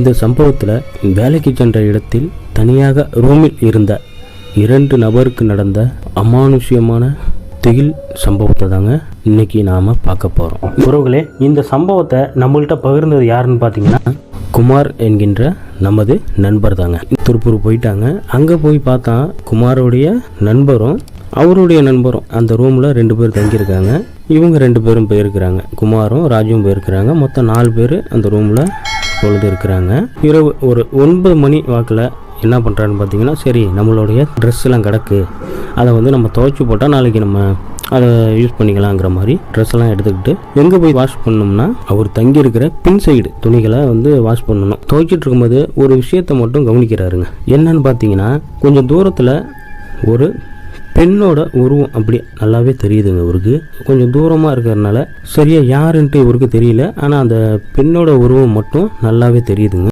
இந்த சம்பவத்தில் வேலைக்கு சென்ற இடத்தில் தனியாக ரூமில் இருந்த 2 நபருக்கு நடந்த அமானுஷ்யமான திகில் சம்பவத்தை தாங்க இன்னைக்கு நாம் பார்க்க போகிறோம். உறவுகளே, இந்த சம்பவத்தை நம்மள்கிட்ட பகிர்ந்தது யாருன்னு பார்த்தீங்கன்னா குமார் என்கின்ற நமது நண்பர் தாங்க. திருப்பூர் போயிட்டாங்க. அங்கே போய் பார்த்தா குமாரோடைய நண்பரும் அவருடைய நண்பரும் அந்த ரூமில் 2 பேர் தங்கியிருக்காங்க. இவங்க 2 பேரும் போயிருக்கிறாங்க. குமாரும் ராஜுவும் போயிருக்கிறாங்க. மொத்தம் 4 பேர் அந்த ரூமில் பொழுது இருக்கிறாங்க. இரவு ஒரு 9 மணி வாக்கில் என்ன பண்ணுறான்னு பார்த்தீங்கன்னா, சரி நம்மளுடைய ட்ரெஸ்ஸெல்லாம் கிடக்கு, அதை நம்ம துவைச்சி போட்டால் நாளைக்கு நம்ம அதை யூஸ் பண்ணிக்கலாங்கிற மாதிரி ட்ரெஸ்ஸெல்லாம் எடுத்துக்கிட்டு எங்கே போய் வாஷ் பண்ணோம்னா அவர் தங்கியிருக்கிற பின் சைடு துணிகளை வாஷ் பண்ணணும். துவைச்சிட்டு இருக்கும்போது ஒரு விஷயத்தை மட்டும் கவனிக்கிறாருங்க. என்னன்னு பார்த்தீங்கன்னா, கொஞ்சம் தூரத்தில் ஒரு பெண்ணோட உருவம் அப்படி நல்லாவே தெரியுதுங்க. இவருக்கு கொஞ்சம் தூரமாக இருக்கிறதுனால சரியாக யாருன்ட்டு இவருக்கு தெரியல. ஆனால் அந்த பெண்ணோட உருவம் மட்டும் நல்லாவே தெரியுதுங்க.